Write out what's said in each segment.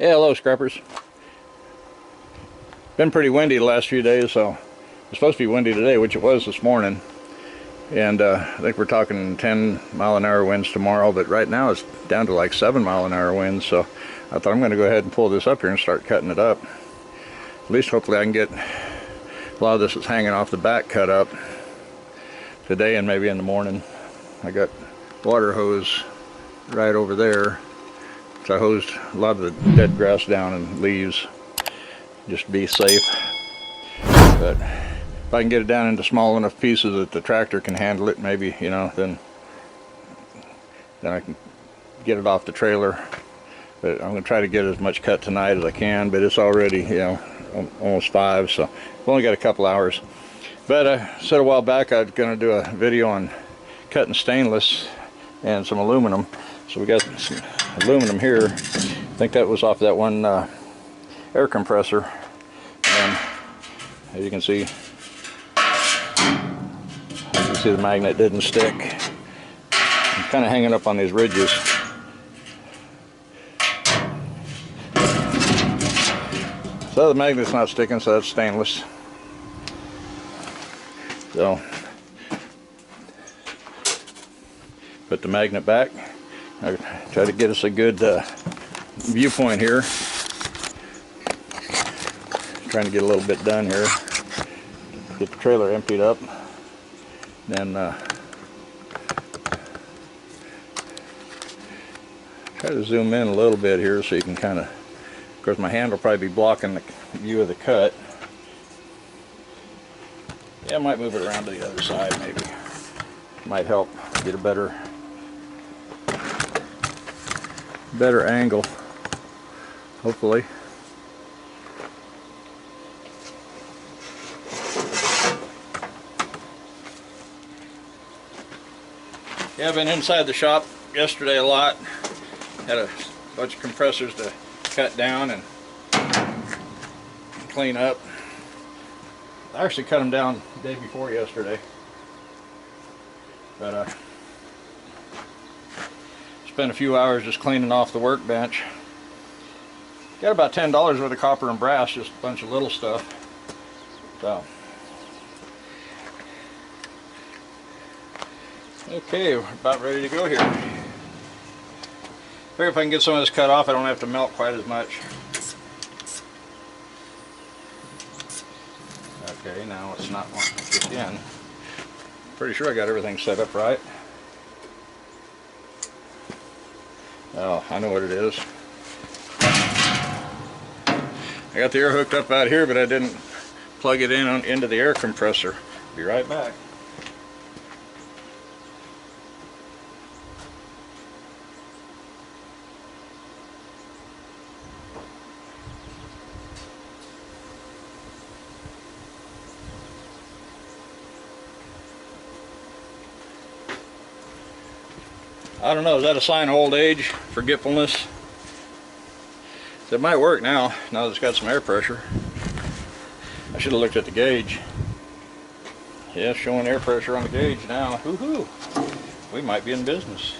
Yeah, hello scrappers. Been pretty windy the last few days, so it's supposed to be windy today, which it was this morning. And I think we're talking 10-mile-an-hour winds tomorrow, but right now it's down to like 7-mile-an-hour winds, so I thought I'm going to go ahead and pull this up here and start cutting it up. At least hopefully I can get a lot of this that's hanging off the back cut up today and maybe in the morning. I got water hose right over there, so I hosed a lot of the dead grass down and leaves just to be safe. But if I can get it down into small enough pieces that the tractor can handle it, maybe, you know, then I can get it off the trailer. But I'm going to try to get as much cut tonight as I can, but it's already, you know, almost 5, so I've only got a couple hours. But I said a while back I was going to do a video on cutting stainless and some aluminum. So we got some aluminum here. I think that was off that one air compressor. And as you can see the magnet didn't stick. I'm kind of hanging up on these ridges. So the magnet's not sticking, so that's stainless. So put the magnet back. I try to get us a good viewpoint here. Trying to get a little bit done here. Get the trailer emptied up. Then try to zoom in a little bit here so you can kind of course my hand will probably be blocking the view of the cut. Yeah, I might move it around to the other side maybe. Might help get a better angle, hopefully. Yeah, I've been inside the shop yesterday a lot. Had a bunch of compressors to cut down and clean up. I actually cut them down the day before yesterday, but spent a few hours just cleaning off the workbench. Got about $10 worth of copper and brass, just a bunch of little stuff. So okay, we're about ready to go here. Figure if I can get some of this cut off, I don't have to melt quite as much. Okay, now it's not wanting to kick in. Pretty sure I got everything set up right. Oh, I know what it is. I got the air hooked up out here, but I didn't plug it in into the air compressor. Be right back. I don't know, is that a sign of old age, forgetfulness? It might work now that it's got some air pressure. I should have looked at the gauge. Yeah, showing air pressure on the gauge now. Woohoo! We might be in business.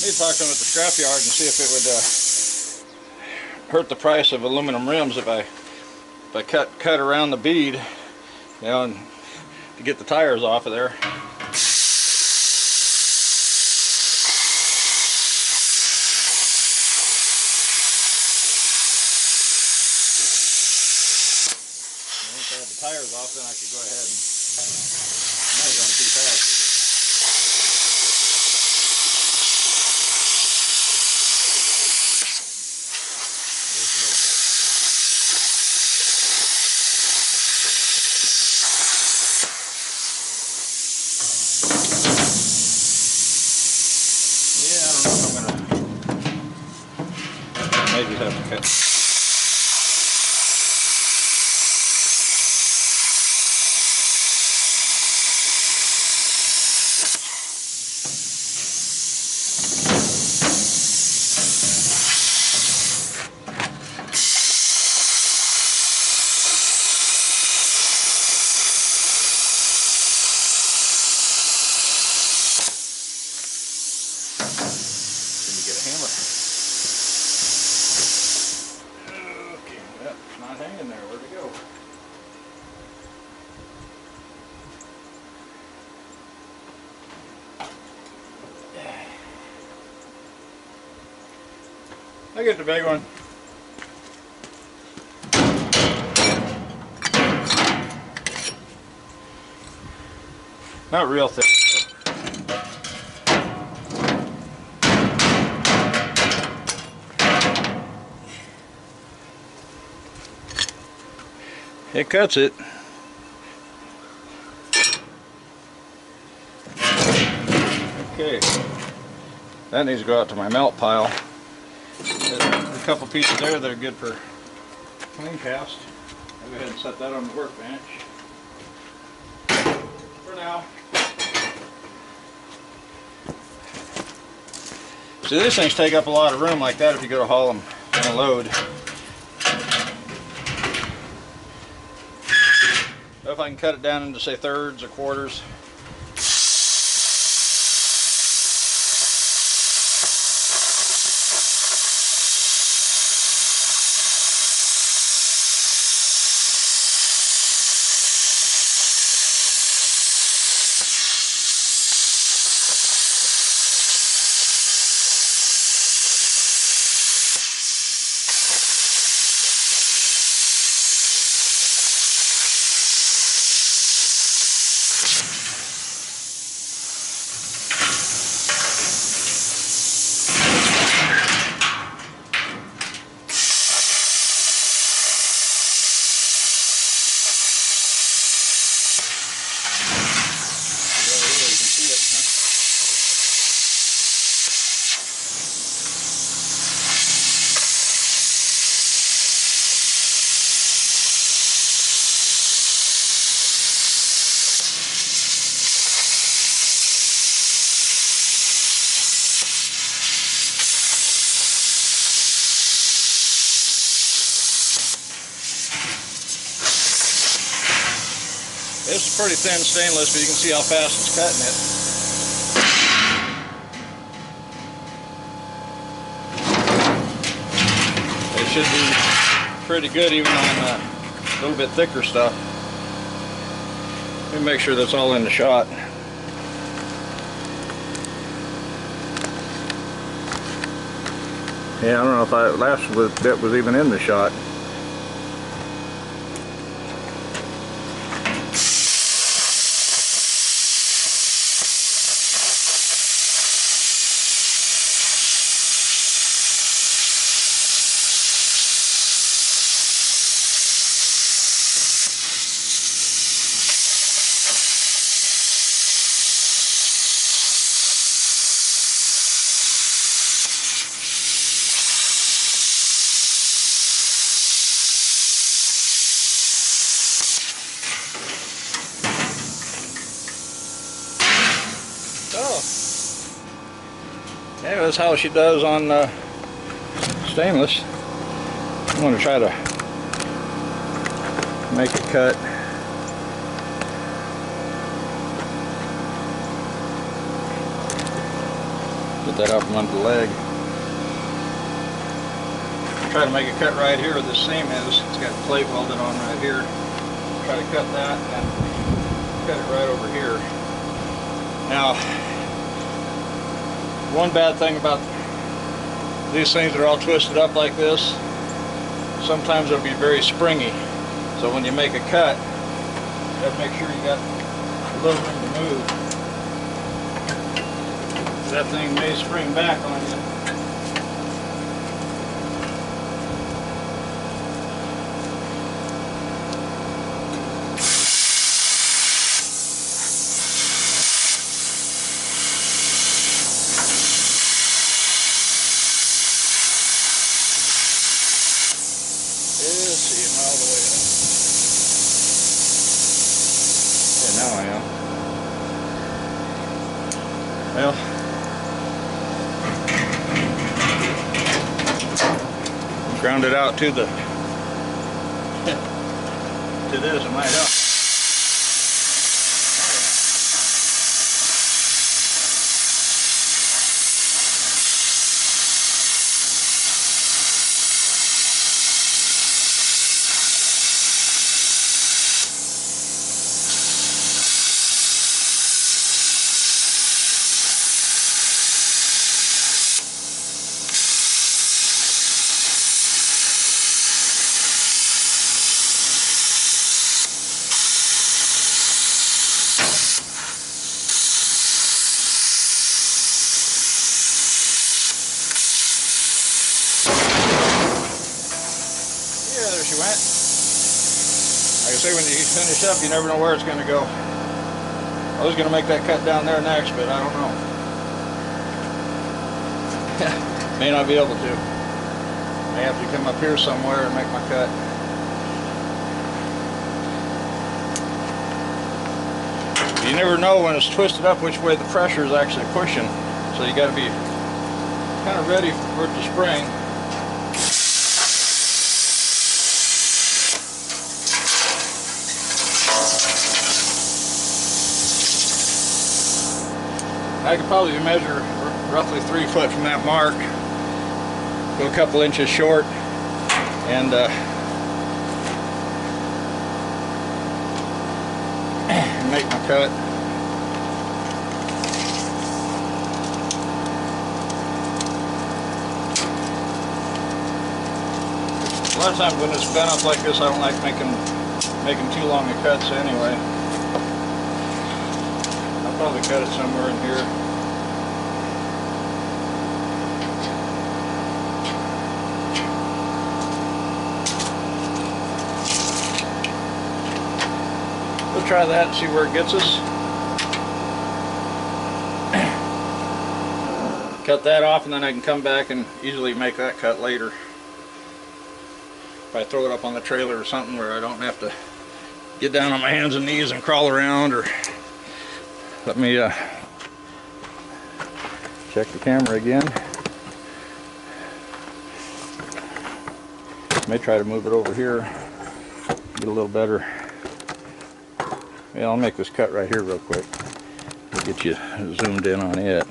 Maybe talk to them at the scrapyard and see if it would hurt the price of aluminum rims if I cut around the bead, you know, and to get the tires off of there. Once I have the tires off, then I could go ahead and I'm not going too fast either. have to cut. Hanging there, where'd it go? I get the big one. Not real thick. It cuts it. Okay, that needs to go out to my melt pile. There's a couple pieces there that are good for clean cast. I'll go ahead and set that on the workbench for now. See, these things take up a lot of room like that if you go to haul them in a load. If I can cut it down into, say, thirds or quarters. This is pretty thin stainless, but you can see how fast it's cutting it. It should be pretty good even on a little bit thicker stuff. Let me make sure that's all in the shot. Yeah, I don't know if that last bit was even in the shot. Yeah, that's how she does on stainless. I'm going to try to make a cut. Get that out from under the leg. Try to make a cut right here where this seam is. It's got plate welded on right here. Try to cut that and cut it right over here. Now, one bad thing about these things that are all twisted up like this, sometimes it'll be very springy. So when you make a cut, you have to make sure you got a little room to move. That thing may spring back on you. Well, ground it out to the to this, it might help. There she went. Like I say, when you finish up, you never know where it's going to go. I was going to make that cut down there next, but I don't know. May not be able to. May have to come up here somewhere and make my cut. You never know when it's twisted up which way the pressure is actually pushing, so you got to be kind of ready for it to spring. I could probably measure roughly 3 foot from that mark, go a couple inches short, and make my cut. A lot of times when it's bent up like this, I don't like making too long of cuts anyway. I'll probably cut it somewhere in here. We'll try that and see where it gets us. Cut that off, and then I can come back and easily make that cut later. If I throw it up on the trailer or something where I don't have to get down on my hands and knees and crawl around. Or let me check the camera again. May try to move it over here, get a little better. Yeah, I'll make this cut right here real quick. We'll get you zoomed in on it.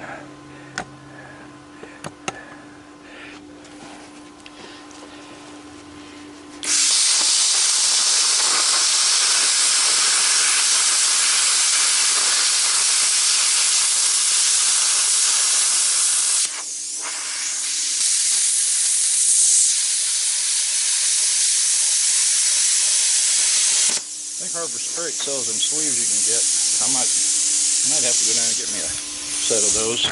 I think Harbor Freight sells them sleeves you can get. I might have to go down and get me a set of those.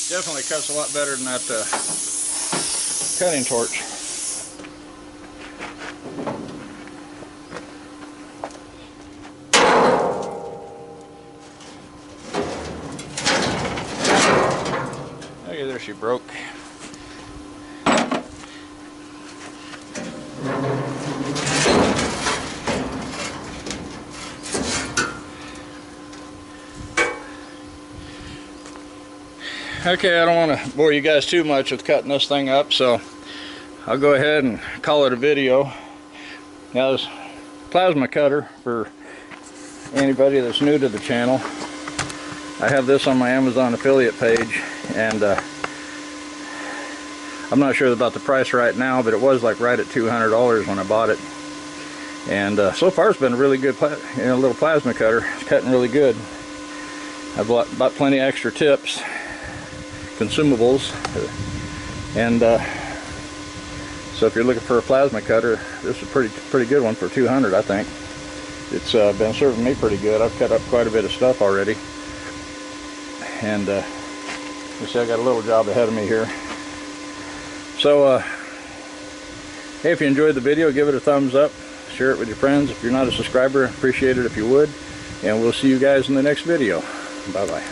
Definitely cuts a lot better than that cutting torch. Okay, there she broke. Okay, I don't want to bore you guys too much with cutting this thing up, so I'll go ahead and call it a video. Now, this plasma cutter, for anybody that's new to the channel, I have this on my Amazon affiliate page, and I'm not sure about the price right now, but it was like right at $200 when I bought it. And so far it's been a really good little plasma cutter. It's cutting really good. I've bought plenty of extra tips, consumables, and so if you're looking for a plasma cutter, this is a pretty good one for $200, I think. It's been serving me pretty good. I've cut up quite a bit of stuff already, and you see I got a little job ahead of me here. So hey, if you enjoyed the video, give it a thumbs up, share it with your friends. If you're not a subscriber, appreciate it if you would, and we'll see you guys in the next video. Bye bye.